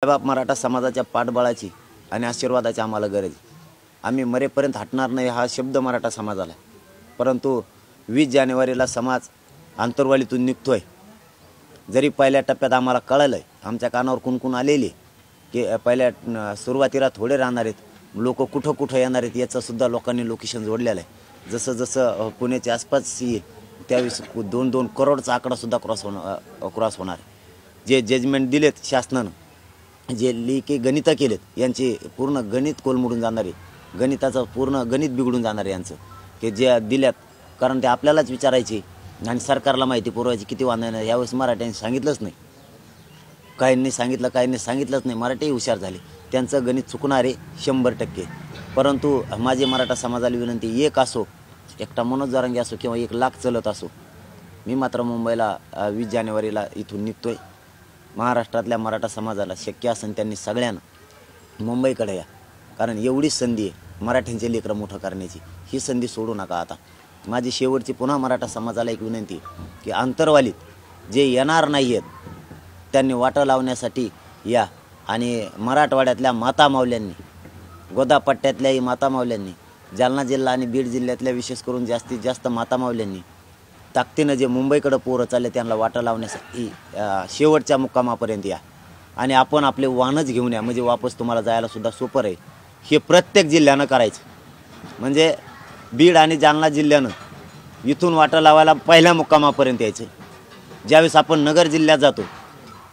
बाप मराठा समाजाच्या पाठबळाची आणि आशीर्वादाची आम्हाला गरज. आम्ही मरेपर्यंत हटणार नाही हा शब्द मराठा समाजाला. परंतु 20 जानेवारीला समाज आंतरवालीतून निघतोय. जरी पहिल्या टप्प्यात आम्हाला कळलं, आमच्या कानावर कुणकुण आलेली की पहिल्या सुरुवातीला थोडे राहणार आहेत, लोक कुठं कुठं येणार आहेत याचं सुद्धा लोकांनी लोकेशन जोडलेलं आहे. जसं जसं पुण्याच्या आसपास येईल त्यावेळेस 2-2 करोडचा आकडा सुद्धा क्रॉस होणार. जे जजमेंट दिलेत शासनानं, जे लेखी गणितं केलेत यांचे पूर्ण गणित कोलमडून जाणार आहे. गणिताचं पूर्ण गणित बिघडून जाणार आहे यांचं, की जे दिल्यात. कारण ते आपल्यालाच विचारायचे आणि सरकारला माहिती पुरवायची किती वांधा नाही. यावेळेस मराठ्यांनी सांगितलंच नाही, काहींनी सांगितलं, काहींनी सांगितलंच नाही. मराठी हुशार झाले, त्यांचं गणित चुकणार आहे 100%. परंतु माझी मराठा समाजाला विनंती, एक असो, एकटा मनोज जरांगे असो किंवा 1 लाख चलत असो, मी मात्र मुंबईला 20 जानेवारीला इथून निघतोय. महाराष्ट्रातल्या मराठा समाजाला शक्य असेल त्यांनी सगळ्यांना मुंबईकडे या, कारण एवढीच संधी आहे मराठ्यांचे लेकरं मोठं करण्याची. ही संधी सोडू नका. आता माझी शेवटची पुन्हा मराठा समाजाला एक विनंती की आंतरवालीत जे येणार नाही आहेत त्यांनी वाटा लावण्यासाठी या. आणि मराठवाड्यातल्या माता माऊल्यांनी, गोदापट्ट्यातल्याही माता माऊल्यांनी, जालना जिल्हा आणि बीड जिल्ह्यातल्या विशेष करून जास्तीत जास्त माता माऊल्यांनी ताकदीनं जे मुंबईकडं पोरं चालले त्यांना वाटा लावण्यासाठी शेवटच्या मुक्कामापर्यंत या. आणि आपण आपले वाहनच घेऊन या, म्हणजे वापस तुम्हाला जायला सुद्धा सोपं आहे. हे प्रत्येक जिल्ह्यानं करायचं. म्हणजे बीड आणि जालना जिल्ह्यानं इथून वाटा लावायला पहिल्या मुक्कामापर्यंत यायचं. ज्यावेळेस आपण नगर जिल्ह्यात जातो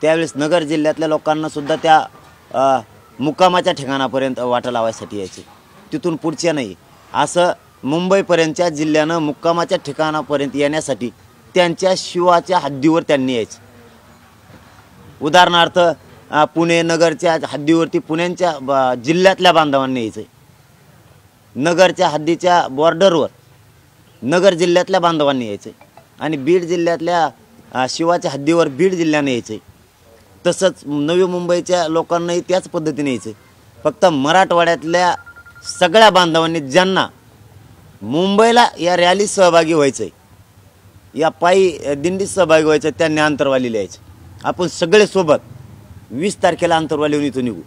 त्यावेळेस नगर जिल्ह्यातल्या लोकांना सुद्धा त्या मुक्कामाच्या ठिकाणापर्यंत वाटा लावायसाठी यायचं. तिथून पुढच्या नाही. असं मुंबईपर्यंतच्या जिल्ह्यानं मुक्कामाच्या ठिकाणापर्यंत येण्यासाठी त्यांच्या शिवाच्या हद्दीवर त्यांनी यायचं. उदाहरणार्थ पुणे नगरच्या हद्दीवरती पुण्यांच्या जिल्ह्यातल्या बांधवांनी यायचं. नगरच्या हद्दीच्या बॉर्डरवर नगर जिल्ह्यातल्या बांधवांनी यायचं. आणि बीड जिल्ह्यातल्या शिवाच्या हद्दीवर बीड जिल्ह्याने यायचं. तसंच नवी मुंबईच्या लोकांनाही त्याच पद्धतीने यायचं. फक्त मराठवाड्यातल्या सगळ्या बांधवांनी ज्यांना मुंबईला या रॅलीत सहभागी व्हायचं आहे, या पायी दिंडीत सहभागी व्हायचं, त्यांनी आंतरवालीला यायचं. आपण सगळे सोबत 20 तारखेला आंतरवालीहून इथून निघू.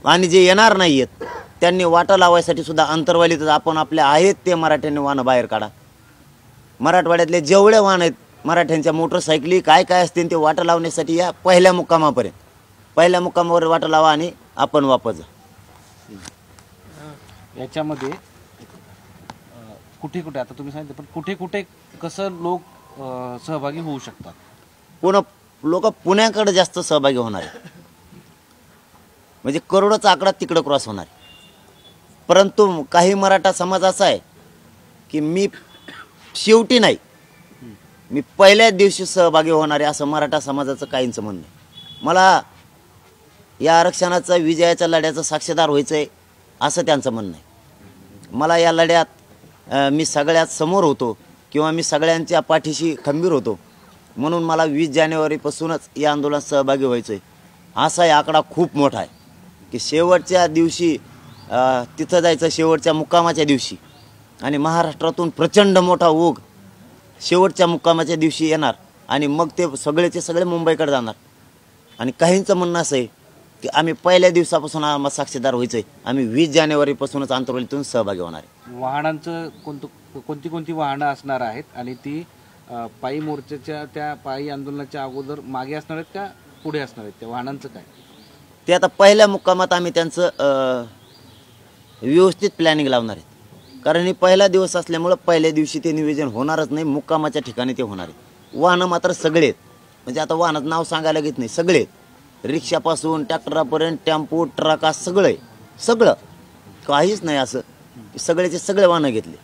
आणि जे येणार नाही आहेत त्यांनी वाटा लावायसाठी सुद्धा आंतरवालीतच आपण आपले आहेत ते मराठ्यांनी वाहनं बाहेर काढा. मराठवाड्यातले जेवढे वाहन आहेत मराठ्यांच्या मोटरसायकली काय काय असतील ते वाटा लावण्यासाठी या पहिल्या मुक्कामापर्यंत. पहिल्या मुक्कामावर वाटा लावा आणि आपण वापस जा. याच्यामध्ये कुठे कुठे आता तुम्ही सांगितलं, पण कुठे कुठे कसं लोक सहभागी होऊ शकतात? पुन्हा लोक पुण्याकडे जास्त सहभागी होणार आहे. म्हणजे करोडोचा आकडा तिकडं क्रॉस होणार. परंतु काही मराठा समाज असा आहे की मी शेवटी नाही, मी पहिल्याच दिवशी सहभागी होणार आहे, असं मराठा समाजाचं काहींचं म्हणणं आहे. मला या आरक्षणाचा विजयाच्या लढ्याचं साक्षीदार व्हायचं आहे असं त्यांचं म्हणणं आहे. मला या लढ्यात मी सगळ्यात समोर होतो किंवा मी सगळ्यांच्या पाठीशी खंबीर होतो, म्हणून मला 20 जानेवारीपासूनच या आंदोलनात सहभागी व्हायचं आहे. असा आकडा खूप मोठा आहे की शेवटच्या दिवशी तिथं जायचं, शेवटच्या मुक्कामाच्या दिवशी. आणि महाराष्ट्रातून प्रचंड मोठा ओघ शेवटच्या मुक्कामाच्या दिवशी येणार आणि मग ते सगळेचे सगळे मुंबईकडे जाणार. आणि काहींचं म्हणणं असं आहे की आम्ही पहिल्या दिवसापासून आम्हाला साक्षीदार व्हायचं आहे, आम्ही 20 जानेवारीपासूनच आंतरवालीतून सहभागी होणार आहे. वाहनांचं कोणती वाहनं असणार आहेत आणि ती पायी मोर्चाच्या त्या पायी आंदोलनाच्या अगोदर मागे असणार आहेत का पुढे असणार आहेत? त्या वाहनांचं काय ते आता पहिल्या मुक्कामात आम्ही त्यांचं व्यवस्थित प्लॅनिंग लावणार आहे. कारण हे पहिला दिवस असल्यामुळं पहिल्या दिवशी ते नियोजन होणारच नाही, मुक्कामाच्या ठिकाणी ते होणार आहे. वाहनं मात्र सगळे आहेत. म्हणजे आता वाहनाचं नाव सांगायला घेत नाही, सगळे आहेत. रिक्षापासून ट्रॅक्टरापर्यंत, टेम्पो, ट्रका, सगळं काहीच नाही असं. सगळेचे सगळे वाहनं घेतले.